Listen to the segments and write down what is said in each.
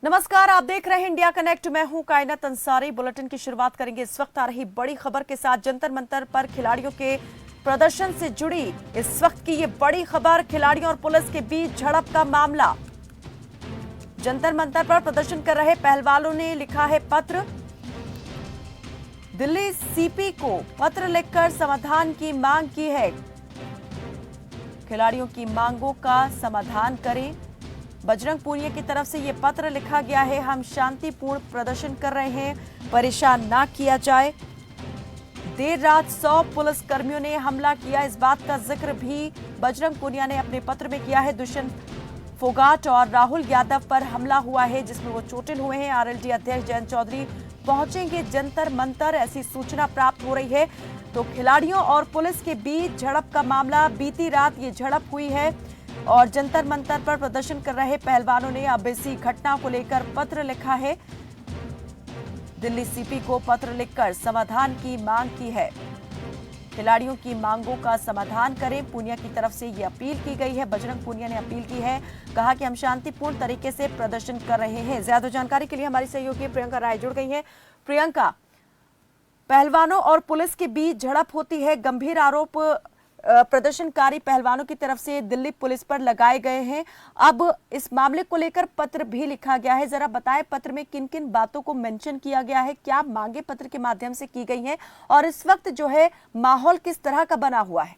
नमस्कार, आप देख रहे हैं इंडिया कनेक्ट। मैं हूं कायनात अंसारी। बुलेटिन की शुरुआत करेंगे इस वक्त आ रही बड़ी खबर के साथ। जंतर मंतर पर खिलाड़ियों के प्रदर्शन से जुड़ी इस वक्त की ये बड़ी खबर, खिलाड़ियों और पुलिस के बीच झड़प का मामला। जंतर मंतर पर प्रदर्शन कर रहे पहलवानों ने लिखा है पत्र, दिल्ली सीपी को पत्र लिखकर समाधान की मांग की है। खिलाड़ियों की मांगों का समाधान करें। बजरंग पूनिया की तरफ से यह पत्र लिखा गया है। हम शांतिपूर्ण प्रदर्शन कर रहे हैं, परेशान ना किया जाए। देर रात 100 पुलिस कर्मियों ने हमला किया, इस बात का जिक्र भी बजरंग पूनिया ने अपने पत्र में किया है। दुष्यंत फोगाट और राहुल यादव पर हमला हुआ है, जिसमें वो चोटिल हुए हैं। आरएलडी अध्यक्ष जयंत चौधरी पहुंचेंगे जंतर मंतर, ऐसी सूचना प्राप्त हो रही है। तो खिलाड़ियों और पुलिस के बीच झड़प का मामला, बीती रात ये झड़प हुई है और जंतर मंतर पर प्रदर्शन कर रहे पहलवानों ने अब इसी घटना को लेकर पत्र लिखा है। दिल्ली सीपी को पत्र लिखकर समाधान की मांग की है। खिलाड़ियों की मांगों का समाधान करें, पूनिया की तरफ से ये अपील की गई है। बजरंग पूनिया ने अपील की है, कहा कि हम शांतिपूर्ण तरीके से प्रदर्शन कर रहे हैं। ज्यादा जानकारी के लिए हमारी सहयोगी प्रियंका राय जुड़ गई हैं। प्रियंका, पहलवानों और पुलिस के बीच झड़प होती है, गंभीर आरोप प्रदर्शनकारी पहलवानों की तरफ से दिल्ली पुलिस पर लगाए गए हैं। अब इस मामले को लेकर पत्र भी लिखा गया है, जरा बताएं पत्र में किन किन बातों को मेंशन किया गया है, क्या मांगे पत्र के माध्यम से की गई हैं और इस वक्त जो है माहौल किस तरह का बना हुआ है?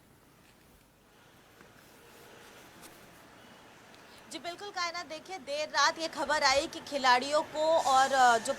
जी बिल्कुल कायनात, देखिए देर रात ये खबर आई कि खिलाड़ियों को और जो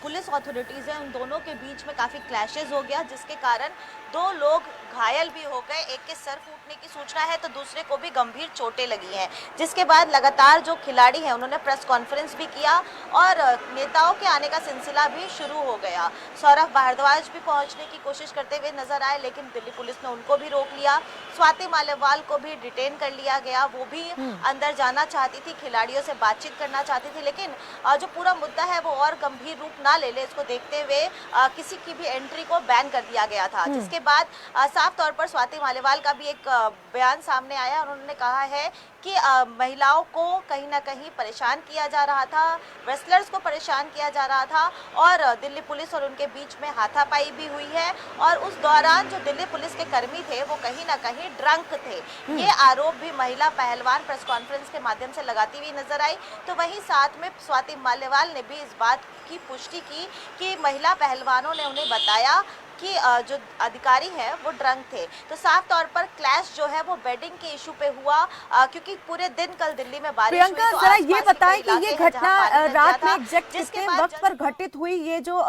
पुलिस अथॉरिटीज़ हैं उन दोनों के बीच में काफ़ी क्लैशेस हो गया, जिसके कारण दो लोग घायल भी हो गए। एक के सर फूटने की सूचना है तो दूसरे को भी गंभीर चोटें लगी हैं, जिसके बाद लगातार जो खिलाड़ी हैं उन्होंने प्रेस कॉन्फ्रेंस भी किया और नेताओं के आने का सिलसिला भी शुरू हो गया। सौरभ भारद्वाज भी पहुंचने की कोशिश करते हुए नजर आए, लेकिन दिल्ली पुलिस ने उनको भी रोक लिया। स्वाति मालिवाल को भी डिटेन कर लिया गया, वो भी अंदर जाना चाहती थी, खिलाड़ियों से बातचीत करना चाहती थी, लेकिन जो पूरा मुद्दा है वो और गंभीर रूप ना ले इसको देखते हुए किसी की भी एंट्री को बैन कर दिया गया था। जिसके बाद साफ तौर पर स्वाति मालिवाल का भी एक बयान सामने आया। उन्होंने कहा है कि महिलाओं को कहीं ना कहीं परेशान किया जा रहा था, रेसलर्स को परेशान किया जा रहा था और दिल्ली पुलिस और उनके बीच में हाथापाई भी हुई है और उस दौरान जो दिल्ली पुलिस के कर्मी थे वो कहीं ना कहीं ड्रंक थे। ये आरोप भी महिला पहलवान प्रेस कॉन्फ्रेंस के माध्यम से लगाती हुई नजर आई। तो वहीं साथ में स्वाति मालिवाल ने भी इस बात की पुष्टि की कि महिला पहलवानों ने उन्हें बताया कि जो अधिकारी है वो ड्रंक थे। तो साफ तौर पर क्लैश जो है वो बेडिंग के इशू पे हुआ, क्योंकि पूरे दिन कल दिल्ली में बारिश हुई। प्रियंका, जरा ये बताएं कि ये घटना रात में एग्जैक्ट कितने वक्त पर घटित हुई? ये जो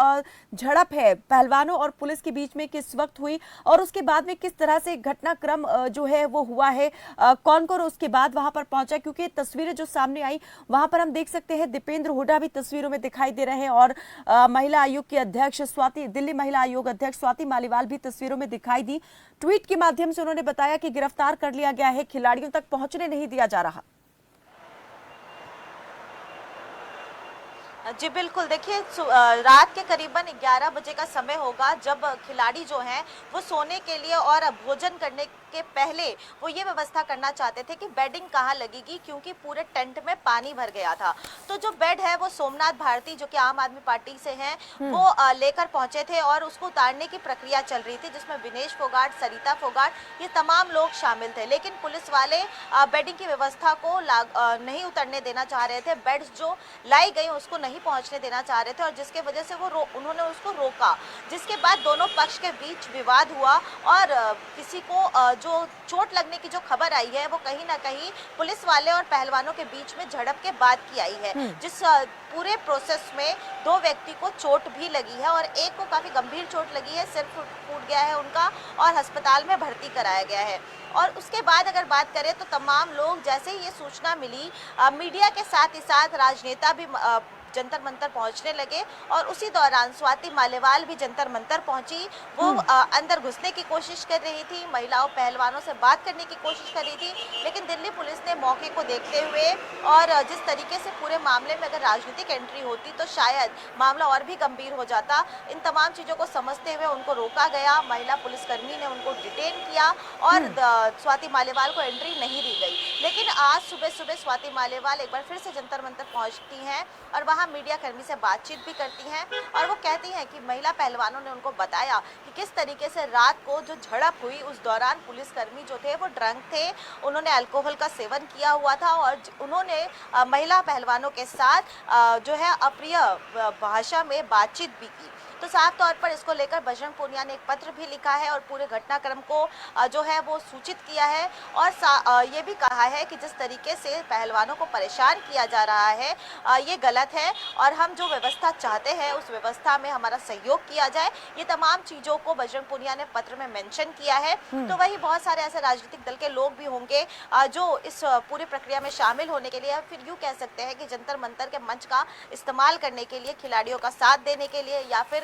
झड़प है पहलवानों और पुलिस के बीच में किस वक्त हुई और उसके बाद में किस तरह से घटनाक्रम जो है वो हुआ है? कौन कौन उसके बाद वहां पर पहुंचा? क्योंकि तस्वीरें जो सामने आई वहां पर हम देख सकते हैं दीपेंद्र हुड्डा भी तस्वीरों में दिखाई दे रहे हैं और महिला आयोग की अध्यक्ष दिल्ली महिला आयोग अध्यक्ष स्वाति मालिवाल भी तस्वीरों में दिखाई दी। ट्वीट के माध्यम से उन्होंने बताया कि गिरफ्तार कर लिया गया है, खिलाड़ियों तक पहुंचने नहीं दिया जा रहा। जी बिल्कुल, देखिए रात के करीबन 11 बजे का समय होगा जब खिलाड़ी जो हैं वो सोने के लिए और भोजन करने के पहले वो ये व्यवस्था करना चाहते थे कि बेडिंग कहाँ लगेगी, क्योंकि पूरे टेंट में पानी भर गया था। तो जो बेड है वो सोमनाथ भारती जो कि आम आदमी पार्टी से हैं वो लेकर पहुंचे थे और उसको उतारने की प्रक्रिया चल रही थी, जिसमें विनेश फोगाट, सरिता फोगाट, ये तमाम लोग शामिल थे। लेकिन पुलिस वाले बेडिंग की व्यवस्था को नहीं उतरने देना चाह रहे थे, बेड्स जो लाई गई उसको नहीं पहुंचने देना चाह रहे थे और जिसके वजह से वो उन्होंने उसको रोका। जिसके बाद दोनों पक्ष के बीच विवाद हुआ और किसी को जो चोट लगने की जो खबर आई है वो कहीं ना कहीं पुलिस वाले और पहलवानों के बीच में झड़प के बाद की आई है। जिस पूरे प्रोसेस में दो व्यक्ति को चोट भी लगी है और एक को काफी गंभीर चोट लगी है, सिर फूट गया है उनका और अस्पताल में भर्ती कराया गया है। और उसके बाद अगर बात करें तो तमाम लोग, जैसे ही ये सूचना मिली, मीडिया के साथ ही साथ राजनेता भी जंतर मंतर पहुंचने लगे और उसी दौरान स्वाति मालेवाल भी जंतर मंतर पहुंची। वो अंदर घुसने की कोशिश कर रही थी, महिलाओं पहलवानों से बात करने की कोशिश कर रही थी, लेकिन दिल्ली पुलिस ने मौके को देखते हुए और जिस तरीके से पूरे मामले में अगर राजनीतिक एंट्री होती तो शायद मामला और भी गंभीर हो जाता। इन तमाम चीज़ों को समझते हुए उनको रोका गया, महिला पुलिसकर्मी ने उनको डिटेन किया और स्वाति मालेवाल को एंट्री नहीं दी गई। लेकिन आज सुबह सुबह स्वाति मालेवाल एक बार फिर से जंतर मंतर पहुंचती हैं और वहां मीडिया कर्मी से बातचीत भी करती हैं और वो कहती हैं कि महिला पहलवानों ने उनको बताया कि किस तरीके से रात को जो झड़प हुई उस दौरान पुलिसकर्मी जो थे वो ड्रंक थे, उन्होंने अल्कोहल का सेवन किया हुआ था और उन्होंने महिला पहलवानों के साथ जो है अप्रिय भाषा में बातचीत भी की। तो साफ तौर पर इसको लेकर बजरंग पूनिया ने एक पत्र भी लिखा है और पूरे घटनाक्रम को जो है वो सूचित किया है और ये भी कहा है कि जिस तरीके से पहलवानों को परेशान किया जा रहा है ये गलत है और हम जो व्यवस्था चाहते हैं उस व्यवस्था में हमारा सहयोग किया जाए। ये तमाम चीज़ों को बजरंग पूनिया ने पत्र में मेंशन किया है। तो वही बहुत सारे ऐसे राजनीतिक दल के लोग भी होंगे जो इस पूरी प्रक्रिया में शामिल होने के लिए, फिर यूँ कह सकते हैं कि जंतर मंतर के मंच का इस्तेमाल करने के लिए, खिलाड़ियों का साथ देने के लिए या फिर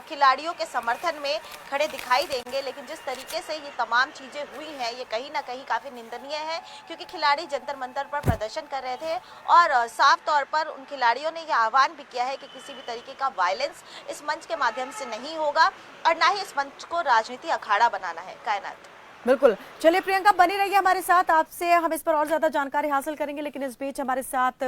खिलाड़ियों के समर्थन में खड़े दिखाई देंगे। लेकिन जिस तरीके से ये तमाम चीज़ें हुई हैं ये कहीं ना कहीं काफ़ी निंदनीय है, क्योंकि खिलाड़ी जंतर मंतर पर प्रदर्शन कर रहे थे और साफ तौर पर उन खिलाड़ियों ने यह आह्वान भी किया है कि किसी भी तरीके का वायलेंस इस मंच के माध्यम से नहीं होगा और ना ही इस मंच को राजनीति अखाड़ा बनाना है। कायनात। बिल्कुल, चलिए प्रियंका बनी रहिए हमारे साथ, आपसे हम इस पर और ज्यादा जानकारी हासिल करेंगे। लेकिन इस बीच हमारे साथ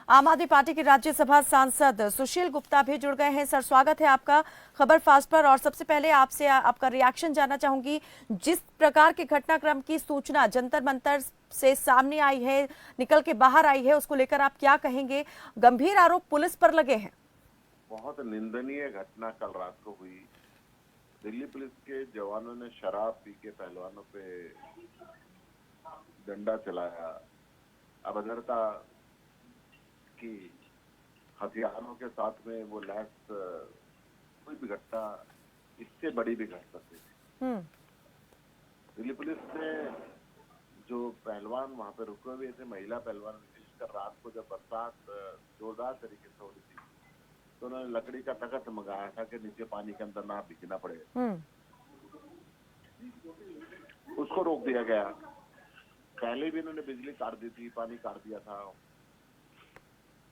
आम आदमी पार्टी के राज्यसभा सांसद सुशील गुप्ता भी जुड़ गए हैं। सर, स्वागत है आपका खबर फास्ट पर। और सबसे पहले आपसे आपका रिएक्शन जानना चाहूंगी, जिस प्रकार के घटनाक्रम की सूचना जंतर मंतर से सामने आई है, निकल के बाहर आई है, उसको लेकर आप क्या कहेंगे? गंभीर आरोप पुलिस पर लगे हैं। बहुत निंदनीय घटना कल रात को हुई। दिल्ली पुलिस के जवानों ने शराब पी के पहलवानों पे डंडा चलाया, अभद्रता की, हथियारों के साथ में वो लैस, कोई भी घटना इससे बड़ी भी घट सकती थी। दिल्ली पुलिस ने जो पहलवान वहां पे रुके हुए थे, महिला पहलवान, विशेषकर रात को जब बरसात जोरदार तरीके से हो रही थी तो उन्होंने लकड़ी का तख्त मंगाया था कि नीचे पानी के अंदर ना भीगना पड़े। उसको रोक दिया गया। पहले भी इन्होंने बिजली काट दी थी, पानी काट दिया था।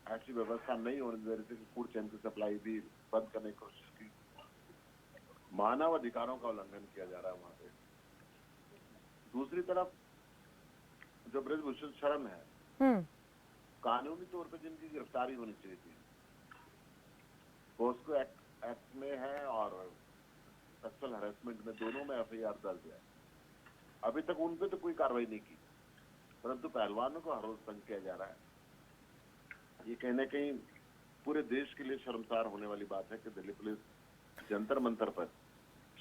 ऐसी व्यवस्था नहीं होने दे रही थी कि फूड चेन की सप्लाई भी बंद करने की कोशिश की। मानव अधिकारों का उल्लंघन किया जा रहा है वहां पे। दूसरी तरफ जो ब्रजभूषण शरण है, कानूनी तौर पर जिनकी गिरफ्तारी होनी चाहिए थी, पोस्को एक्ट में है और सेक्सुअल हैरेसमेंट में, दोनों में एफआईआर दर्ज है। अभी तक उन पे तो कोई कार्रवाई नहीं की, परंतु पहलवानों को हर रोज तंग किया जा रहा है। ये कहीं ना कहीं पूरे देश के लिए शर्मसार होने वाली बात है कि दिल्ली पुलिस जंतर मंतर पर।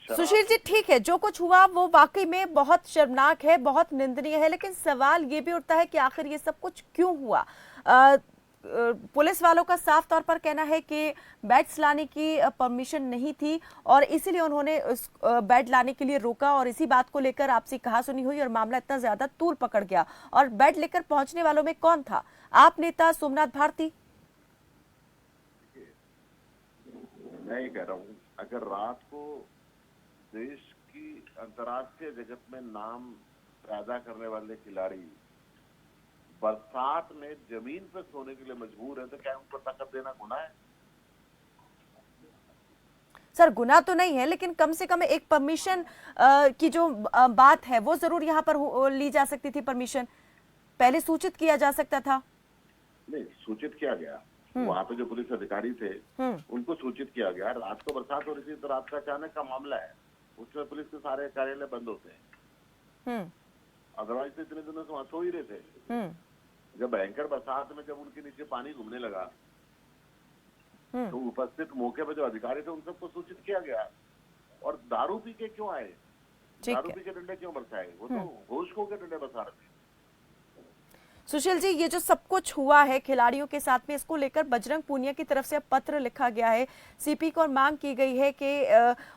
सुशील जी, ठीक है, जो कुछ हुआ वो वाकई में बहुत शर्मनाक है, बहुत निंदनीय है, लेकिन सवाल ये भी उठता है कि आखिर ये सब कुछ क्यों हुआ? पुलिस वालों का साफ तौर पर कहना है कि बैट्स लाने की परमिशन नहीं थी और इसीलिए उन्होंने उस बैट लाने के लिए रोका और इसी बात को लेकर आपसी कहासुनी हुई और मामला इतना ज्यादा तूल पकड़ गया। और बैट लेकर पहुंचने वालों में कौन था? आप नेता सोमनाथ भारती? मैं ये कह रहा हूँ, अगर रात को देश की अंतर्राष्ट्रीय जगत में नाम पैदा करने वाले खिलाड़ी बरसात में जमीन पर सोने के लिए मजबूर है तो क्या उनको ताकत देना गुनाह है? सर, गुनाह तो नहीं है, लेकिन कम से कम एक परमिशन की जो बात है वो जरूर यहाँ पर ली जा सकती थी। परमिशन पहले सूचित किया जा सकता था। नहीं, सूचित किया गया। वहाँ पे जो पुलिस अधिकारी थे उनको सूचित किया गया। रात को बरसात हो रही थी तो रात का अचानक का मामला है, उसमें पुलिस के सारे कार्यालय बंद होते हैं। अदरवाइज तो इतने दिनों से वहां सो ही रहे थे। जब भयंकर बरसात में जब उनके नीचे पानी घूमने लगा तो उपस्थित मौके पर जो अधिकारी थे उन सबको सूचित किया गया। और दारू पी के क्यों आए, दारू पी के डंडे क्यों बरसाए? वो तो होश खो के डंडे बरसा रहे थे। सुशील जी, ये जो सब कुछ हुआ है खिलाड़ियों के साथ में, इसको लेकर बजरंग पूनिया की तरफ से अब पत्र लिखा गया है। सीपी को मांग की गई है कि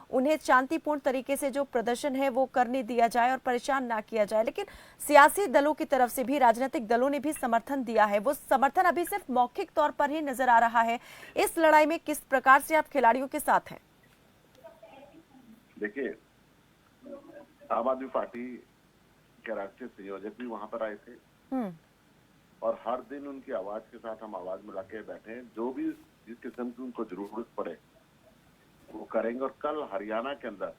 उन्हें शांतिपूर्ण तरीके से जो प्रदर्शन है वो करने दिया जाए और परेशान ना किया जाए। लेकिन सियासी दलों की तरफ से भी, राजनीतिक दलों ने भी समर्थन दिया है। वो समर्थन अभी सिर्फ मौखिक तौर पर ही नजर आ रहा है। इस लड़ाई में किस प्रकार से आप खिलाड़ियों के साथ हैं? देखिए, आम आदमी पार्टी के राष्ट्रीय संयोजक भी वहां पर आए थे और हर दिन उनकी आवाज के साथ हम आवाज मिला के बैठे हैं। जो भी जिस किस्म की उनको जरूरत पड़े वो करेंगे। और कल हरियाणा के अंदर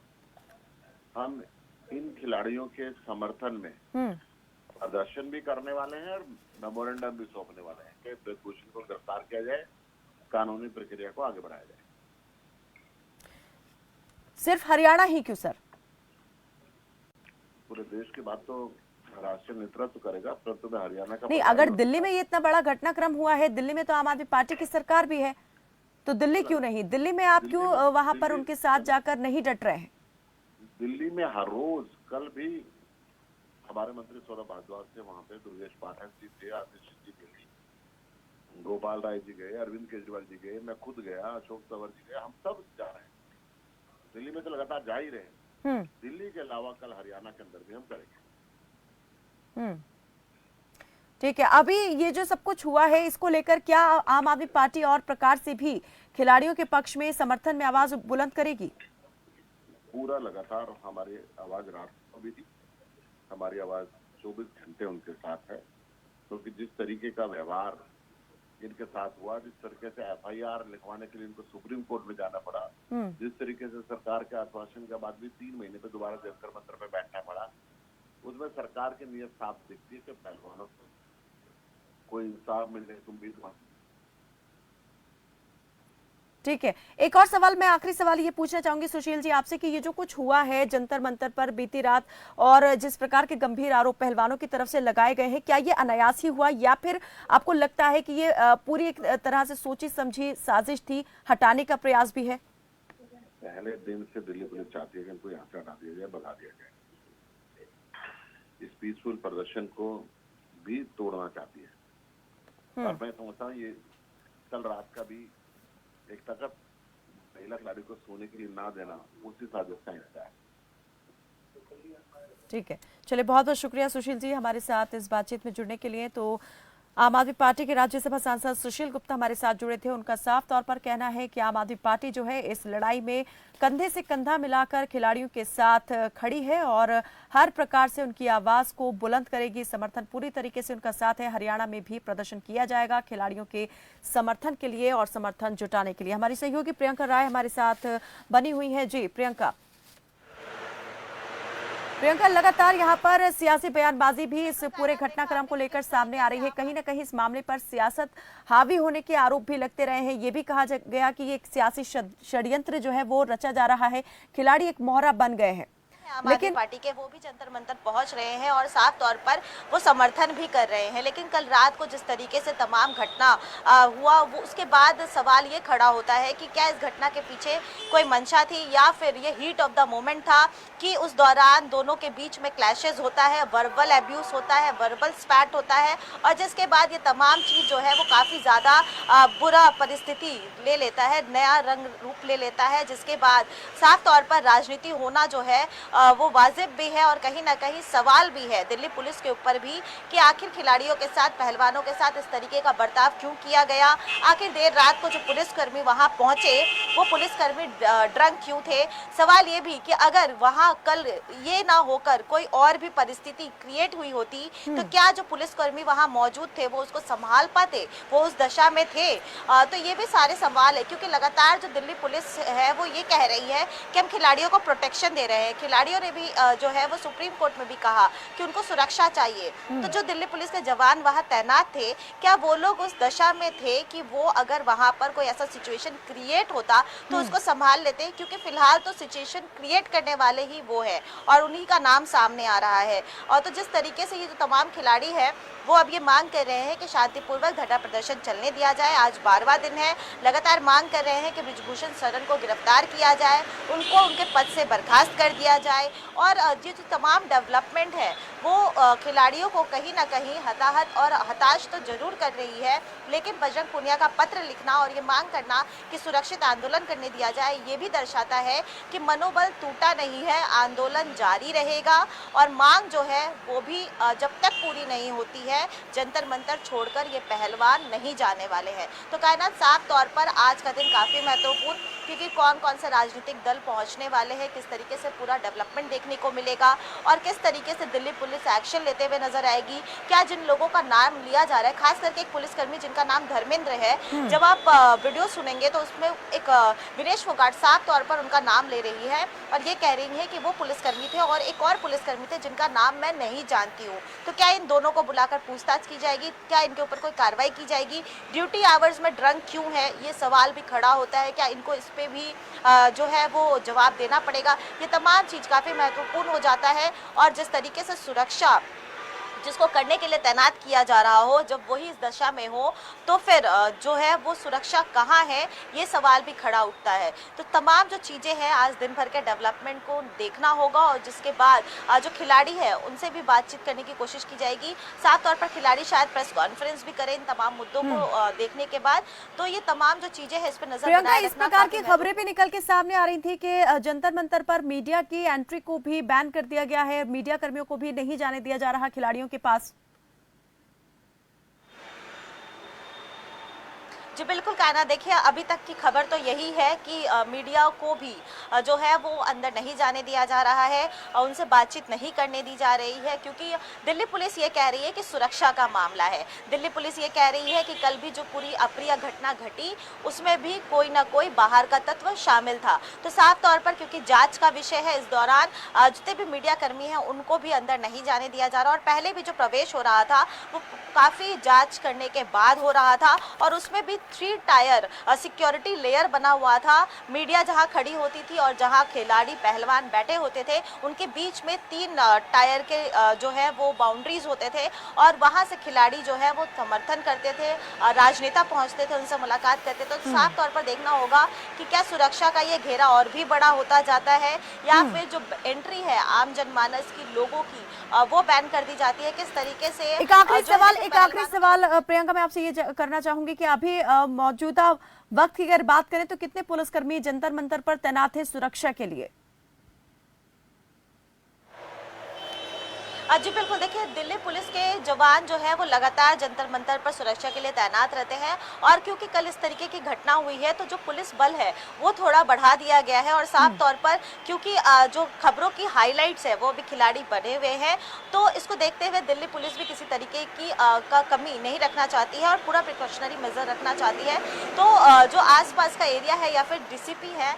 हम इन खिलाड़ियों के समर्थन में प्रदर्शन भी करने वाले हैं और मेमोरेंडम भी सौंपने वाले हैं कि ब्रजभूषण को गिरफ्तार किया जाए, कानूनी प्रक्रिया को आगे बढ़ाया जाए। सिर्फ हरियाणा ही क्यों सर? पूरे देश की बात तो राष्ट्रीय नेतृत्व करेगा, परंतु मैं हरियाणा का नहीं, अगर दिल्ली में ये इतना बड़ा घटनाक्रम हुआ है, दिल्ली में तो आम आदमी पार्टी की सरकार भी है, तो दिल्ली क्यों नहीं? दिल्ली में आप क्यों वहां पर उनके साथ जाकर नहीं डट रहे हैं? दिल्ली में हर रोज, कल भी हमारे मंत्री सौरभ भारद्वाज थे वहां पे, दुर्गेश पाठक जी थे, आशीष जी गए, गोपाल राय जी गए, अरविंद केजरीवाल जी गए, मैं खुद गया, अशोक तंवर जी गए, हम सब जा रहे हैं। दिल्ली में तो लगातार जा ही रहे हैं। दिल्ली के अलावा कल हरियाणा के अंदर भी हम करेंगे। ठीक है, अभी ये जो सब कुछ हुआ है इसको लेकर क्या आम आदमी पार्टी और प्रकार से भी खिलाड़ियों के पक्ष में समर्थन में आवाज बुलंद करेगी? पूरा लगातार हमारी आवाज रात को भी थी, हमारी आवाज 24 घंटे उनके साथ है। क्योंकि जिस तरीके का व्यवहार इनके साथ हुआ, जिस तरीके से FIR लिखवाने के लिए इनको सुप्रीम कोर्ट में जाना पड़ा, जिस तरीके से सरकार के आश्वासन के बाद भी 3 महीने पे दोबारा जंतर मंतर पे बैठना पड़ा, उसमें सरकार की नीयत साफ दिखती है कि पहलवानों को कोई इंसाफ मिलने की उम्मीद नहीं। ठीक है, एक और सवाल, मैं आखिरी सवाल ये पूछना चाहूंगी सुशील जी आपसे कि ये जो कुछ हुआ है जंतर मंतर पर बीती रात और जिस प्रकार के गंभीर आरोप पहलवानों की तरफ से लगाए गए हैं, क्या ये अनायास ही हुआ या फिर आपको लगता है कि ये पूरी एक तरह से सोची समझी साजिश थी, हटाने का प्रयास भी है? पहले दिन से दिल्ली पुलिस चाहती है कि इनको यहाँ से हटा दिया जाए, भगा दिया जाए। इस पीसफुल प्रदर्शन को भी तोड़ना चाहती है। और मैं समझता हूँ ये कल रात का भी एक तक महिला खिलाड़ी को सोने के लिए ना देना उसी साजिश का हिस्सा है। ठीक है, चलिए, बहुत बहुत शुक्रिया सुशील जी हमारे साथ इस बातचीत में जुड़ने के लिए। तो आम आदमी पार्टी के राज्यसभा सांसद सुशील गुप्ता हमारे साथ जुड़े थे। उनका साफ तौर पर कहना है कि आम आदमी पार्टी जो है इस लड़ाई में कंधे से कंधा मिलाकर खिलाड़ियों के साथ खड़ी है और हर प्रकार से उनकी आवाज को बुलंद करेगी। समर्थन पूरी तरीके से उनका साथ है। हरियाणा में भी प्रदर्शन किया जाएगा खिलाड़ियों के समर्थन के लिए और समर्थन जुटाने के लिए। हमारी सहयोगी प्रियंका राय हमारे साथ बनी हुई है। जी प्रियंका, लगातार यहाँ पर सियासी बयानबाजी भी इस पूरे घटनाक्रम को लेकर सामने आ रही है। कहीं ना कहीं इस मामले पर सियासत हावी होने के आरोप भी लगते रहे हैं। ये भी कहा गया कि एक सियासी षड्यंत्र जो है वो रचा जा रहा है, खिलाड़ी एक मोहरा बन गए हैं। आम आदमी पार्टी के वो भी जंतर मंतर पहुंच रहे हैं और साफ तौर पर वो समर्थन भी कर रहे हैं। लेकिन कल रात को जिस तरीके से तमाम घटना हुआ, वो उसके बाद सवाल ये खड़ा होता है कि क्या इस घटना के पीछे कोई मंशा थी या फिर ये हीट ऑफ द मोमेंट था कि उस दौरान दोनों के बीच में क्लैशेस होता है, वर्बल एब्यूज होता है, वर्बल स्पैट होता है और जिसके बाद ये तमाम चीज़ जो है वो काफ़ी ज़्यादा बुरा परिस्थिति ले लेता है, नया रंग रूप ले लेता है, जिसके बाद साफ तौर पर राजनीति होना जो है वो वाजिब भी है और कहीं ना कहीं सवाल भी है दिल्ली पुलिस के ऊपर भी कि आखिर खिलाड़ियों के साथ, पहलवानों के साथ इस तरीके का बर्ताव क्यों किया गया। आखिर देर रात को जो पुलिसकर्मी वहां पहुंचे वो पुलिसकर्मी ड्रंक क्यों थे। सवाल ये भी कि अगर वहां कल ये ना होकर कोई और भी परिस्थिति क्रिएट हुई होती तो क्या जो पुलिसकर्मी वहां मौजूद थे वो उसको संभाल पाते, वो उस दशा में थे। तो ये भी सारे सवाल है क्योंकि लगातार जो दिल्ली पुलिस है वो ये कह रही है कि हम खिलाड़ियों को प्रोटेक्शन दे रहे हैं। खिलाड़ियों ने भी जो है वो सुप्रीम कोर्ट में भी कहा कि उनको सुरक्षा चाहिए। तो जो दिल्ली पुलिस के जवान वहां तैनात थे, क्या वो लोग उस दशा में थे कि वो अगर वहां पर कोई ऐसा सिचुएशन क्रिएट होता तो उसको संभाल लेते? क्योंकि फिलहाल तो सिचुएशन क्रिएट करने वाले ही वो है और उन्हीं का नाम सामने आ रहा है। और तो जिस तरीके से ये जो तमाम खिलाड़ी है वो अब ये मांग कर रहे हैं कि शांतिपूर्वक धरना प्रदर्शन चलने दिया जाए। आज 12वां दिन है, लगातार मांग कर रहे हैं कि ब्रजभूषण शरण को गिरफ्तार किया जाए, उनको उनके पद से बर्खास्त कर दिया जाए। जाए और ये जो तमाम डेवलपमेंट है वो खिलाड़ियों को कहीं ना कहीं हताहत और हताश तो जरूर कर रही है, लेकिन बजरंग पूनिया का पत्र लिखना और ये मांग करना कि सुरक्षित आंदोलन करने दिया जाए, ये भी दर्शाता है कि मनोबल टूटा नहीं है, आंदोलन जारी रहेगा और मांग जो है वो भी जब तक पूरी नहीं होती है जंतर मंतर छोड़कर ये पहलवान नहीं जाने वाले हैं। तो कायनात, साफ तौर पर आज का दिन काफी महत्वपूर्ण, क्योंकि कौन कौन से राजनीतिक दल पहुंचने वाले हैं, किस तरीके से पूरा डेवलपमेंट देखने को मिलेगा और किस तरीके से दिल्ली पुलिस एक्शन लेते हुए नजर आएगी। क्या जिन लोगों का नाम लिया जा रहा है, खास करके एक पुलिसकर्मी जिनका नाम धर्मेंद्र है, जब आप वीडियो सुनेंगे तो उसमें एक विनेश फोगाट साफ तौर पर उनका नाम ले रही है और ये कह रही है कि वो पुलिसकर्मी थे और एक और पुलिसकर्मी थे जिनका नाम मैं नहीं जानती हूँ। तो क्या इन दोनों को बुलाकर पूछताछ की जाएगी? क्या इनके ऊपर कोई कार्रवाई की जाएगी? ड्यूटी आवर्स में ड्रंक क्यों है, ये सवाल भी खड़ा होता है। क्या इनको इस पे भी जो है वो जवाब देना पड़ेगा? ये तमाम चीज काफी महत्वपूर्ण हो जाता है और जिस तरीके से सुरक्षा जिसको करने के लिए तैनात किया जा रहा हो, जब वही इस दशा में हो तो फिर जो है वो सुरक्षा कहाँ है, ये सवाल भी खड़ा उठता है। तो तमाम जो चीज़ें हैं आज दिन भर के डेवलपमेंट को देखना होगा और जिसके बाद जो खिलाड़ी है उनसे भी बातचीत करने की कोशिश की जाएगी। साफ तौर पर खिलाड़ी शायद प्रेस कॉन्फ्रेंस भी करें इन तमाम मुद्दों को देखने के बाद। तो ये तमाम जो चीज़ें हैं इस पर नजर बनाए इस प्रकार की खबरें भी निकल के सामने आ रही थी कि जंतर मंतर पर मीडिया की एंट्री को भी बैन कर दिया गया है, मीडिया कर्मियों को भी नहीं जाने दिया जा रहा खिलाड़ियों के पास। जी बिल्कुल कायना, देखिए अभी तक की खबर तो यही है कि मीडिया को भी जो है वो अंदर नहीं जाने दिया जा रहा है और उनसे बातचीत नहीं करने दी जा रही है, क्योंकि दिल्ली पुलिस ये कह रही है कि सुरक्षा का मामला है। दिल्ली पुलिस ये कह रही है कि कल भी जो पूरी अप्रिय घटना घटी उसमें भी कोई ना कोई बाहर का तत्व शामिल था। तो साफ तौर पर क्योंकि जांच का विषय है, इस दौरान जितने भी मीडिया कर्मी हैं उनको भी अंदर नहीं जाने दिया जा रहा और पहले भी जो प्रवेश हो रहा था वो काफ़ी जांच करने के बाद हो रहा था और उसमें भी 3 टायर सिक्योरिटी लेयर बना हुआ था। मीडिया जहां खड़ी होती थी और जहां खिलाड़ी पहलवान बैठे होते थे उनके बीच में 3 टायर के जो है वो बाउंड्रीज होते थे और वहां से खिलाड़ी जो है वो समर्थन करते थे, राजनेता पहुंचते थे, उनसे मुलाकात करते थे। तो साफ तौर पर देखना होगा कि क्या सुरक्षा का ये घेरा और भी बड़ा होता जाता है या फिर जो एंट्री है आम जनमानस की, लोगों की, वो बैन कर दी जाती है। किस तरीके से एक आखिरी सवाल प्रियंका, मैं आपसे ये करना चाहूंगी कि अभी मौजूदा वक्त की अगर बात करें तो कितने पुलिसकर्मी जंतर मंतर पर तैनात हैं सुरक्षा के लिए? जी बिल्कुल, देखिए दिल्ली पुलिस के जवान जो है वो लगातार जंतर मंतर पर सुरक्षा के लिए तैनात रहते हैं और क्योंकि कल इस तरीके की घटना हुई है तो जो पुलिस बल है वो थोड़ा बढ़ा दिया गया है और साफ तौर पर क्योंकि जो खबरों की हाइलाइट्स है वो भी खिलाड़ी बने हुए हैं, तो इसको देखते हुए दिल्ली पुलिस भी किसी तरीके की का कमी नहीं रखना चाहती है और पूरा प्रिकॉशनरी मेजर रखना चाहती है। तो जो आसपास का एरिया है या फिर डीसीपी है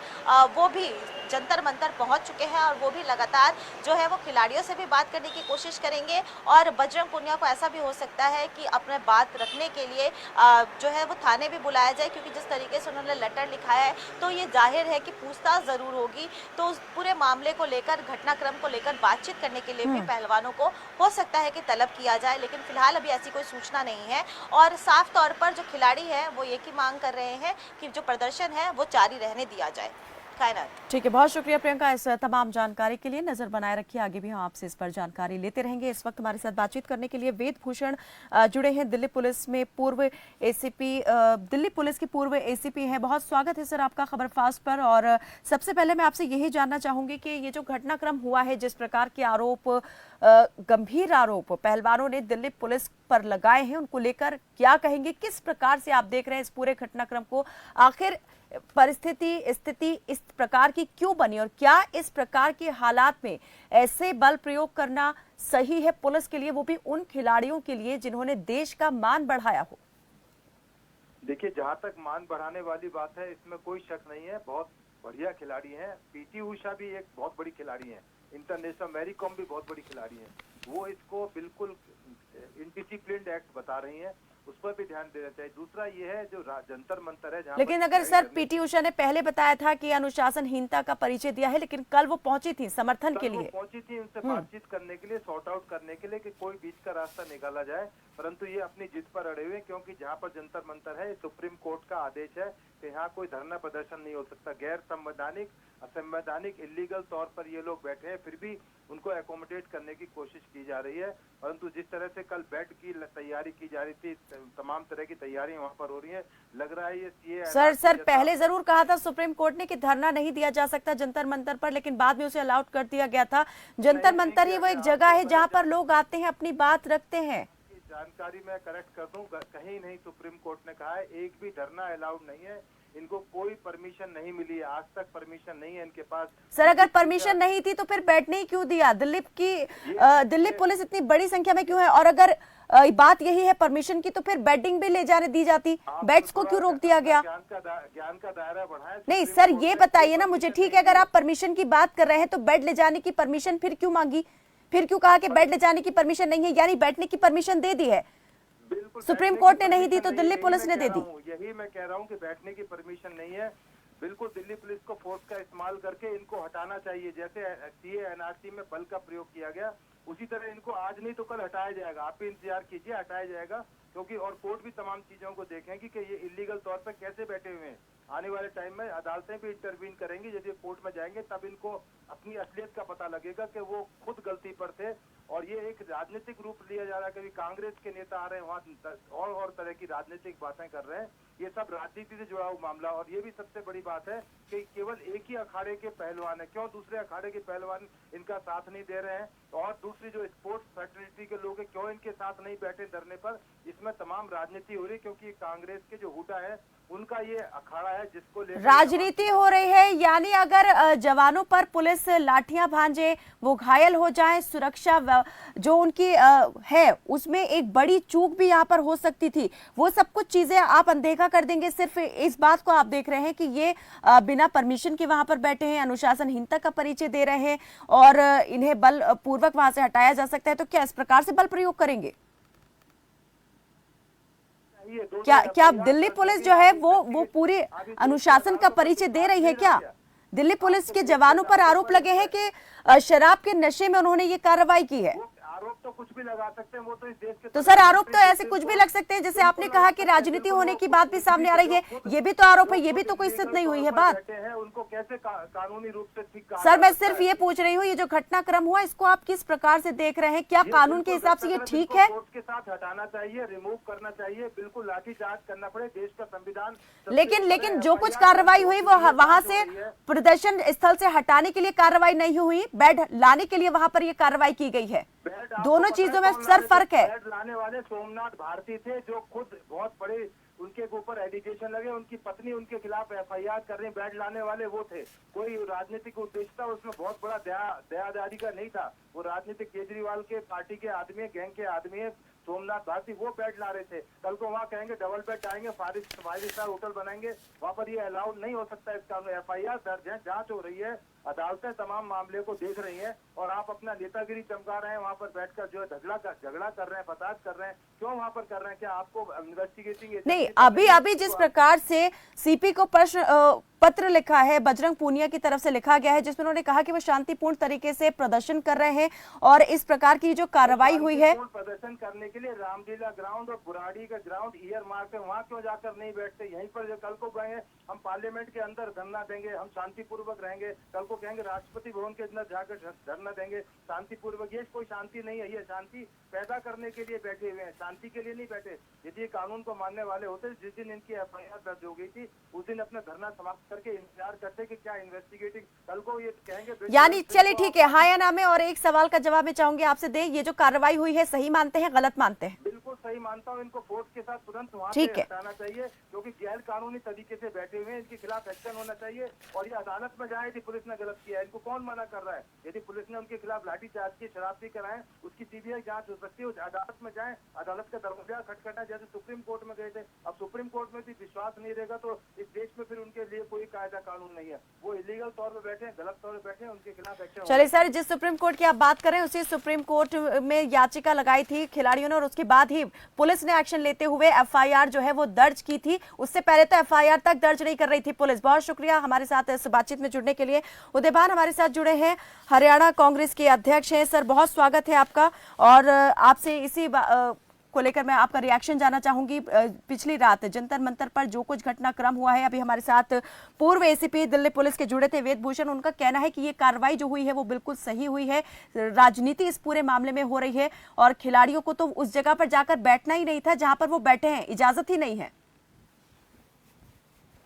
वो भी जंतर मंतर पहुंच चुके हैं और वो भी लगातार जो है वो खिलाड़ियों से भी बात करने की कोशिश करेंगे और बजरंग पूनिया को ऐसा भी हो सकता है कि अपने बात रखने के लिए जो है वो थाने भी बुलाया जाए, क्योंकि जिस तरीके से उन्होंने लेटर लिखा है तो ये जाहिर है कि पूछताछ ज़रूर होगी। तो उस पूरे मामले को लेकर, घटनाक्रम को लेकर बातचीत करने के लिए भी पहलवानों को हो सकता है कि तलब किया जाए, लेकिन फिलहाल अभी ऐसी कोई सूचना नहीं है। और साफ तौर पर जो खिलाड़ी है वो एक ही मांग कर रहे हैं कि जो प्रदर्शन है वो जारी रहने दिया जाए। ठीक है, बहुत शुक्रिया प्रियंका इस तमाम जानकारी के लिए। नजर बनाए रखिए, आगे भी हम आपसे इस पर जानकारी लेते रहेंगे। इस वक्त हमारे साथ बातचीत करने के लिए वेद भूषण जुड़े हैं, दिल्ली पुलिस में पूर्व एसीपी, दिल्ली पुलिस की पूर्व एसीपी हैं। बहुत स्वागत है सर आपका खबरफास्ट पर। और सबसे पहले मैं आपसे यही जानना चाहूंगी कि ये जो घटनाक्रम हुआ है, जिस प्रकार के आरोप, गंभीर आरोप पहलवानों ने दिल्ली पुलिस पर लगाए हैं, उनको लेकर क्या कहेंगे? किस प्रकार से आप देख रहे हैं इस पूरे घटनाक्रम को? आखिर स्थिति इस प्रकार की क्यों बनी और क्या इस प्रकार के हालात में ऐसे बल प्रयोग करना सही है पुलिस के लिए, वो भी उन खिलाड़ियों के लिए जिन्होंने देश का मान बढ़ाया हो? देखिए, जहां तक मान बढ़ाने वाली बात है इसमें कोई शक नहीं है। बहुत बढ़िया खिलाड़ी हैं। पीटी उषा भी एक बहुत बड़ी खिलाड़ी हैं, इंटरनेशनल मैरी कॉम भी बहुत बड़ी खिलाड़ी हैं। वो इसको बिल्कुल इनडिसिप्लिन्ड एक्ट बता रही हैं, उस पर भी ध्यान देना चाहिए। दूसरा ये है जो जंतर मंतर है, लेकिन अगर सर पीटी उषा ने पहले बताया था कि अनुशासनहीनता का परिचय दिया है, लेकिन कल वो पहुंची थी समर्थन के लिए, पहुंची थी उनसे बातचीत करने के लिए, सॉर्ट आउट करने के लिए कि कोई बीच का रास्ता निकाला जाए। परंतु ये अपनी जिद पर अड़े हुए हैं, क्योंकि जहाँ पर जंतर मंतर है, सुप्रीम कोर्ट का आदेश है कि यहाँ कोई धरना प्रदर्शन नहीं हो सकता। गैर संवैधानिक, असंवैधानिक, इलीगल तौर पर ये लोग बैठे हैं, फिर भी उनको एकोमोडेट करने की कोशिश की जा रही है। परंतु जिस तरह से कल बेड की तैयारी की जा रही थी, तमाम तरह की तैयारियां वहाँ पर हो रही हैं, लग रहा है ये सर पहले जरूर कहा था सुप्रीम कोर्ट ने कि धरना नहीं दिया जा सकता जंतर मंतर पर, लेकिन बाद में उसे अलाउड कर दिया गया था। जंतर मंतर ही वो एक जगह है जहाँ पर लोग आते हैं, अपनी बात रखते हैं। जानकारी मैं करेक्ट कर दूं, कहीं नहीं सुप्रीम कोर्ट ने कहा है एक भी धरना अलाउड नहीं है। इनको कोई परमिशन नहीं मिली है, आज तक परमिशन नहीं है इनके पास। सर अगर परमिशन नहीं थी तो फिर बैठने ही क्यों दिया? दिल्ली पुलिस इतनी बड़ी संख्या में क्यों है? और अगर बात यही है परमिशन की, तो फिर बेडिंग भी ले जाने दी जाती, बेड्स को क्यों रोक दिया गया? ज्ञान का दायरा बढ़ाएं। नहीं सर ये बताइए ना मुझे, ठीक है अगर आप परमिशन की बात कर रहे हैं तो बेड ले जाने की परमिशन फिर क्यों मांगी? फिर क्यों कहा कि बेड ले जाने की परमिशन नहीं है? यानी बैठने की परमिशन दे दी है, सुप्रीम कोर्ट ने नहीं दी तो दिल्ली पुलिस ने दे दी। यही मैं कह रहा हूँ कि बैठने की परमिशन नहीं है। बिल्कुल दिल्ली पुलिस को फोर्स का इस्तेमाल करके इनको हटाना चाहिए। जैसे सीए एनआरसी में बल का प्रयोग किया गया, उसी तरह इनको आज नहीं तो कल हटाया जाएगा। आप भी इंतजार कीजिए, हटाया जाएगा। क्योंकि और कोर्ट भी तमाम चीजों को देखेंगी कि ये इलीगल तौर पर कैसे बैठे हुए हैं। आने वाले टाइम में अदालतें भी इंटरवीन करेंगी। यदि कोर्ट में जाएंगे तब इनको अपनी असलियत का पता लगेगा कि वो खुद गलती पर थे। और ये एक राजनीतिक रूप लिया जा रहा है। कभी कांग्रेस के नेता आ रहे हैं वहाँ और तरह की राजनीतिक बातें कर रहे हैं। ये सब राजनीति से जुड़ा हुआ मामला। और ये भी सबसे बड़ी बात है कि केवल एक ही अखाड़े के पहलवान है, क्यों दूसरे अखाड़े के पहलवान इनका साथ नहीं दे रहे हैं? और दूसरी जो स्पोर्ट्स फेडरेटी के लोग हैं, क्यों इनके साथ नहीं बैठे धरने पर? इसमें तमाम राजनीति हो रही है, क्योंकि कांग्रेस के जो हुडा है उनका ये अखाड़ा है जिसको लेकर राजनीति हो रही है। यानी अगर जवानों पर पुलिस लाठियां भांजे, वो घायल हो जाएं, सुरक्षा जो उनकी है उसमें एक बड़ी चूक भी यहाँ पर हो सकती थी। वो सब कुछ चीजें आप अनदेखा कर देंगे, सिर्फ इस बात को आप देख रहे हैं कि ये बिना परमिशन के वहां पर बैठे हैं, अनुशासनहीनता का परिचय दे रहे हैं और इन्हें बल पूर्वक वहां से हटाया जा सकता है। तो क्या इस प्रकार से बल प्रयोग करेंगे? क्या दिल्ली पुलिस जो है वो पूरे अनुशासन का परिचय दे रही है? क्या दिल्ली पुलिस के जवानों पर आरोप लगे हैं कि शराब के नशे में उन्होंने ये कार्रवाई की है? आरोप तो कुछ भी लगा सकते हैं, वो तो इस देश के तो सर आरोप तो ऐसे कुछ भी लग सकते हैं। जैसे आपने कहा कि राजनीति होने की बात भी सामने आ रही है, ये भी तो आरोप है, ये भी तो कोई सिद्ध नहीं हुई है बात। उनको कैसे कानूनी रूप से ठीक? सर मैं सिर्फ ये पूछ रही हूँ, ये जो घटनाक्रम हुआ इसको आप किस प्रकार से देख रहे हैं? क्या कानून के हिसाब से ये ठीक है? कोर्ट के साथ हटाना चाहिए, रिमूव करना चाहिए, बिल्कुल लाठीचार्ज करना पड़े। देश का संविधान लेकिन जो कुछ कार्रवाई हुई वो वहां से प्रदर्शन स्थल से हटाने के लिए कार्रवाई नहीं हुई, बेड लाने के लिए वहां पर ये कार्रवाई की गई है। दोनों चीजों में सर फर्क है। बेड लाने वाले सोमनाथ भारती थे, जो खुद बहुत बड़े उनके ऊपर एलिगेशन लगे, उनकी पत्नी उनके खिलाफ एफआईआर कर रही। बेड लाने वाले वो थे, कोई राजनीतिक उद्देश्य था उसमें, बहुत बड़ा दयादारी का नहीं था। वो राजनीतिक केजरीवाल के पार्टी के आदमी है, गैंग के आदमी है सोमनाथ भारती, वो बेड ला रहे थे। कल को वहाँ कहेंगे डबल बेड आएंगे, 5 स्टार होटल बनाएंगे, वहाँ पर ये अलाउड नहीं हो सकता। इस कानून एफआईआर दर्ज है, जांच हो रही है, अदालतें तमाम मामले को देख रही हैं। और आप अपना नेतागिरी चमका रहे हैं, वहाँ पर बैठकर जो है झगड़ा कर रहे हैं, फसाद कर रहे हैं। क्यों वहाँ पर कर रहे हैं? क्या आपको इन्वेस्टिगेटिंग नहीं? अभी जिस प्रकार से सीपी को पत्र लिखा है बजरंग पूनिया की तरफ से लिखा गया है, जिसमें उन्होंने कहा कि वो शांतिपूर्ण तरीके से प्रदर्शन कर रहे हैं और इस प्रकार की जो कार्रवाई हुई है प्रदर्शन करने के लिए रामलीला ग्राउंड और बुराड़ी का ग्राउंड ईयर मार्क है, वहाँ क्यों जाकर नहीं बैठते? यहीं पर जो कल को कहेंगे हम पार्लियामेंट के अंदर धरना देंगे, हम शांतिपूर्वक रहेंगे, कल को कहेंगे राष्ट्रपति भवन के अंदर जाकर धरना देंगे शांतिपूर्वक। ये कोई शांति नहीं है, ये शांति पैदा करने के लिए बैठे हुए हैं, शांति के लिए नहीं बैठे। यदि कानून को मानने वाले होते, जिस दिन इनकी एफआईआर दर्ज हो गई थी उस दिन अपना धरना समाप्त करके इंतजार करते कि क्या इन्वेस्टिगेटिंग। कल को ये कहेंगे। यानी चलिए ठीक है, हाँ या ना में। और एक सवाल का जवाब मैं चाहूंगी आपसे दे, ये जो कार्रवाई हुई है सही मानते हैं, गलत मानते हैं? बिल्कुल सही मानता हूँ। इनको फोर्स के साथ तुरंत वहाँ से हटाना चाहिए, क्योंकि गैर कानूनी तरीके से बैठे हुए हैं, इनके खिलाफ एक्शन होना चाहिए। और ये अदालत में जाए यदि पुलिस ने गलत किया है, इनको कौन मना कर रहा है? यदि पुलिस ने उनके खिलाफ लाठीचार्ज की, शरारती कराए, उसकी सीबीआई जांच हो सकती है। अदालत में जाए, अदालत का दरवाजा खटखटा, जैसे सुप्रीम कोर्ट में गए थे। अब सुप्रीम कोर्ट में भी विश्वास नहीं रहेगा तो इस देश में फिर उनके लिए कोई कायदा कानून नहीं है। वो इलीगल तौर पर बैठे हैं, गलत तौर पर बैठे हैं, उनके खिलाफ एक्शन। चलिए सर, जिस सुप्रीम कोर्ट की आप बात करें उसी सुप्रीम कोर्ट में याचिका लगाई थी खिलाड़ियों ने और उसके बाद ही पुलिस ने एक्शन लेते हुए एफआईआर जो है वो दर्ज की थी। उससे पहले तो एफआईआर तक दर्ज नहीं कर रही थी पुलिस। बहुत शुक्रिया हमारे साथ इस बातचीत में जुड़ने के लिए। उदयभान हमारे साथ जुड़े हैं, हरियाणा कांग्रेस के अध्यक्ष हैं। सर बहुत स्वागत है आपका और आपसे इसी को को लेकर मैं आपका रिएक्शन जानना चाहूंगी। पिछली रात जंतर मंतर पर जो कुछ घटनाक्रम हुआ है, अभी हमारे साथ पूर्व एसीपी दिल्ली पुलिस के जुड़े थे वेद भूषण, उनका कहना है कि ये कार्रवाई जो हुई है वो बिल्कुल सही हुई है, राजनीति इस पूरे मामले में हो रही है और खिलाड़ियों को तो उस जगह पर जाकर बैठना ही नहीं था जहां पर वो बैठे हैं, इजाजत ही नहीं है।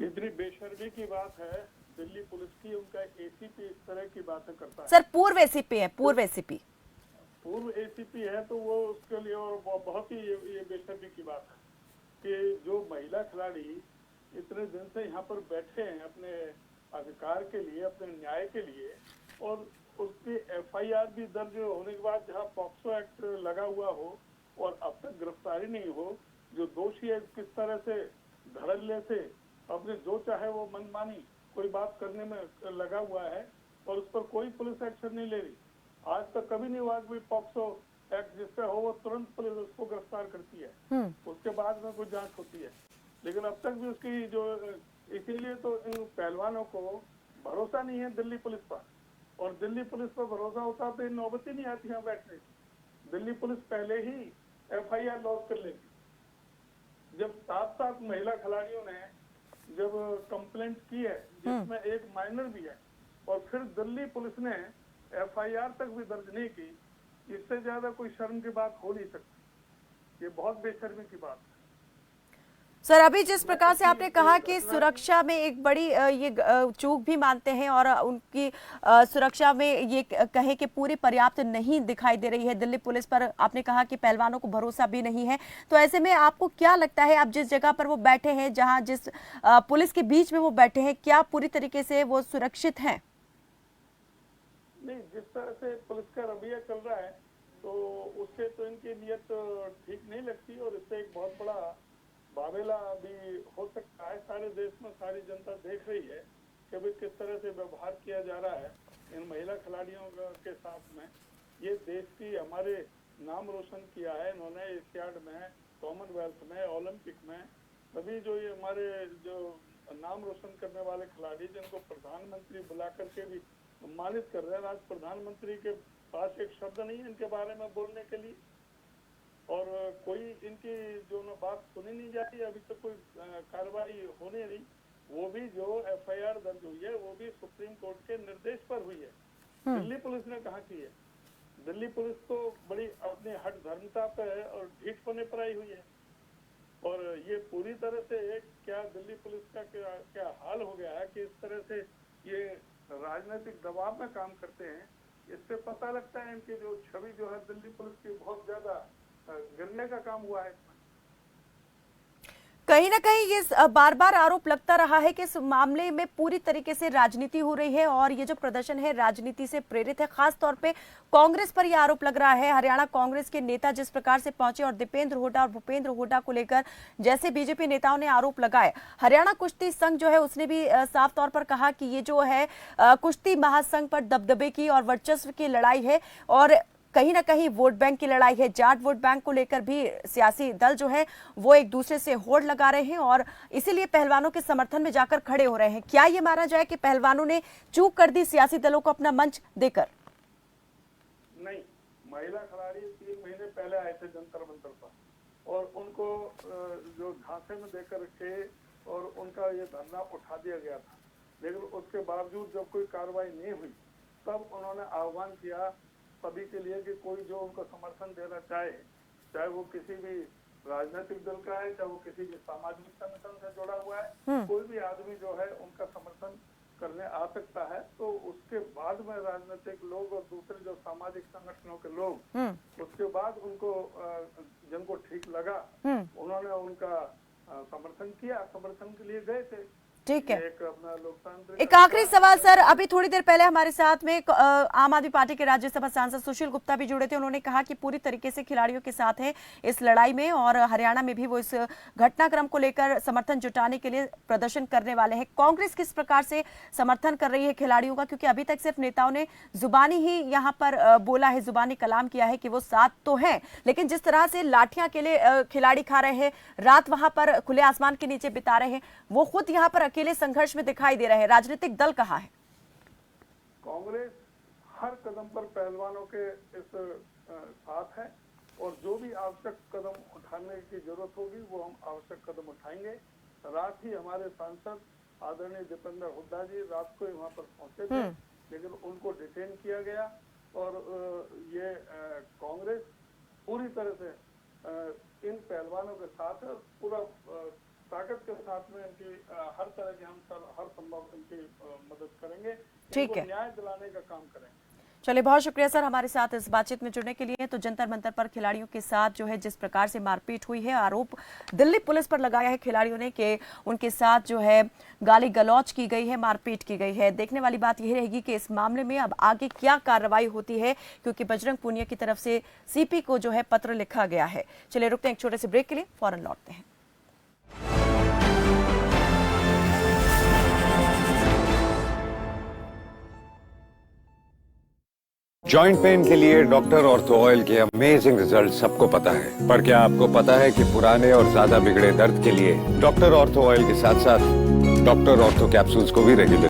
इतनी बेशर्मी की बात है दिल्ली पुलिस की, उनका एसीपी इस तरह की बातें करता है। सर पूर्व एसीपी है, पूर्व एसीपी है तो वो उसके लिए और बहुत ही ये बेशर्मी की बात है कि जो महिला खिलाड़ी इतने दिन से यहाँ पर बैठे हैं अपने अधिकार के लिए, अपने न्याय के लिए, और उसकी एफआईआर भी दर्ज होने के बाद जहाँ पॉक्सो एक्ट लगा हुआ हो और अब तक गिरफ्तारी नहीं हो, जो दोषी है किस तरह से धड़ल्ले से अपने जो चाहे वो मनमानी कोई बात करने में लगा हुआ है और उस पर कोई पुलिस एक्शन नहीं ले रही। आज तक कभी नहीं हुआ कि पॉक्सो एक्ट जिस पे हो वो तुरंत पुलिस उसको गिरफ्तार करती है, उसके बाद में कोई जांच होती है, लेकिन अब तक भी उसकी जो, इसीलिए तो इन पहलवानों को भरोसा नहीं है दिल्ली पुलिस पर, और दिल्ली पुलिस पर भरोसा होता तो इन नौबत ही नहीं आती यहाँ बैठने। दिल्ली पुलिस पहले ही एफआईआर लॉन्च कर लेती। जब 7 महिला खिलाड़ियों ने जब कंप्लेंट की है जिसमें एक माइनर भी है, और फिर दिल्ली पुलिस ने एफआईआर तक भी दर्ज नहीं की, इससे ज्यादा कोई शर्म की बात हो नहीं सकती। ये बहुत बेशर्मी की बात है। सर अभी जिस प्रकार से आपने कहा कि सुरक्षा में एक बड़ी ये चूक भी मानते हैं और उनकी सुरक्षा में ये कहें कि पूरी पर्याप्त नहीं दिखाई दे रही है दिल्ली पुलिस पर, आपने कहा कि पहलवानों को भरोसा भी नहीं है, तो ऐसे में आपको क्या लगता है आप जिस जगह पर वो बैठे हैं, जहां जिस पुलिस के बीच में वो बैठे हैं, क्या पूरी तरीके से वो सुरक्षित हैं? नहीं, जिस तरह से पुलिस का रवैया चल रहा है तो उससे तो इनकी नीयत ठीक नहीं लगती, और इससे एक बहुत बड़ा बावेला भी हो सकता है। सारे देश में सारी जनता देख रही है कि भाई किस तरह से व्यवहार किया जा रहा है इन महिला खिलाड़ियों के साथ में। ये देश की हमारे नाम रोशन किया है इन्होंने, एशियाड में, कॉमनवेल्थ में, ओलंपिक में, सभी जो ये हमारे जो नाम रोशन करने वाले खिलाड़ी जिनको प्रधानमंत्री बुला करके भी सम्मानित कर रहे हैं। आज प्रधानमंत्री के पास एक शब्द नहीं है इनके बारे में बोलने के लिए, और कोई इनकी जो न बात सुनी नहीं जाती, अभी तक कोई कार्रवाई हो नहीं रही। वो भी जो एफआईआर दर्ज हुई है वो भी सुप्रीम कोर्ट के निर्देश पर हुई है। दिल्ली पुलिस ने कहा की है, दिल्ली पुलिस तो बड़ी अपनी हट धर्मता पे और ढीठपने पर आई हुई है, और ये पूरी तरह से क्या दिल्ली पुलिस का क्या हाल हो गया है कि इस तरह से ये राजनीतिक दबाव में काम करते हैं। इससे पता लगता है इनकी जो छवि जो है दिल्ली पुलिस की बहुत ज्यादा गिरने का काम हुआ है। कहीं ना कहीं ये बार बार आरोप लगता रहा है कि इस मामले में पूरी तरीके से राजनीति हो रही है और ये जो प्रदर्शन है राजनीति से प्रेरित है। खास तौर पे कांग्रेस पर यह आरोप लग रहा है। हरियाणा कांग्रेस के नेता जिस प्रकार से पहुंचे और दीपेंद्र हुड्डा और भूपेंद्र हुड्डा को लेकर जैसे बीजेपी नेताओं ने आरोप लगाए, हरियाणा कुश्ती संघ जो है उसने भी साफ तौर पर कहा कि ये जो है कुश्ती महासंघ पर दबदबे की और वर्चस्व की लड़ाई है और कहीं ना कहीं वोट बैंक की लड़ाई है। जाट वोट बैंक को लेकर भी सियासी दल जो है वो एक दूसरे से होड़ लगा रहे हैं और इसीलिए पहलवानों के समर्थन में जाकर खड़े हो रहे हैं। क्या ये माना जाए कि पहलवानों ने चूक कर दी सियासी दलों को अपना मंच देकर? नहीं, महिला खिलाड़ी 3 महीने पहले आए थे जंतर मंतर पर और उनको जो झांसे में देकर रखे और उनका ये धरना उठा दिया गया था, लेकिन उसके बावजूद जब कोई कार्रवाई नहीं हुई तब उन्होंने आह्वान किया सभी के लिए कि कोई जो उनको समर्थन देना चाहे वो किसी भी राजनीतिक दल का है, चाहे वो किसी भी सामाजिक संगठन से जुड़ा हुआ है, कोई भी आदमी जो है उनका समर्थन करने आ सकता है। तो उसके बाद में राजनीतिक लोग और दूसरे जो सामाजिक संगठनों के लोग उसके बाद उनको जिनको ठीक लगा उन्होंने उनका समर्थन किया, समर्थन के लिए गए थे। ठीक है, एक आखिरी सवाल सर, अभी थोड़ी देर पहले हमारे साथ में आम आदमी पार्टी के राज्यसभा सांसद सुशील गुप्ता भी जुड़े थे। उन्होंने कहा कि पूरी तरीके से खिलाड़ियों के साथ हैं इस लड़ाई में और हरियाणा में भी वो इस घटनाक्रम को लेकर समर्थन जुटाने के लिए प्रदर्शन करने वाले हैं। कांग्रेस किस प्रकार से समर्थन कर रही है खिलाड़ियों का? क्योंकि अभी तक सिर्फ नेताओं ने जुबानी ही यहाँ पर बोला है, जुबानी कलाम किया है कि वो साथ तो है, लेकिन जिस तरह से लाठियां के लिए खिलाड़ी खा रहे हैं, रात वहां पर खुले आसमान के नीचे बिता रहे हैं, वो खुद यहाँ पर अकेले संघर्ष में दिखाई दे रहे हैं। राजनीतिक दल कहाँ है? कांग्रेस हर कदम पर पहलवानों के इस साथ है और जो भी आवश्यक कदम उठाने की जरूरत होगी वो हम आवश्यक कदम उठाएंगे। रात ही हमारे सांसद आदरणीय दीपेंद्र हुड्डा जी रात को ही वहाँ पर पहुंचे थे, लेकिन उनको डिटेन किया गया और ये कांग्रेस पूरी तरह से इन पहलवानों के साथ है, पूरा ताकत के साथ में इनकी हर तरह की हम हर संभव इनकी मदद करेंगे, ठीक है, न्याय दिलाने का काम करेंगे। चलिए, बहुत शुक्रिया सर हमारे साथ इस बातचीत में जुड़ने के लिए। तो जंतर मंतर पर खिलाड़ियों के साथ जो है जिस प्रकार से मारपीट हुई है, आरोप दिल्ली पुलिस पर लगाया है खिलाड़ियों ने कि उनके साथ जो है गाली गलौज की गई है, मारपीट की गई है। देखने वाली बात यह रहेगी कि इस मामले में अब आगे क्या कार्रवाई होती है, क्योंकि बजरंग पूनिया की तरफ से सीपी को जो है पत्र लिखा गया है। चलिए रुकते हैं एक छोटे से ब्रेक के लिए, फौरन लौटते हैं। जॉइंट पेन के लिए डॉक्टर ऑर्थो ऑयल के अमेजिंग रिजल्ट सबको पता है, पर क्या आपको पता है कि पुराने और ज्यादा बिगड़े दर्द के लिए डॉक्टर ऑर्थो ऑयल के साथ साथ डॉक्टर ऑर्थो कैप्सूल्स को भी रेगुलर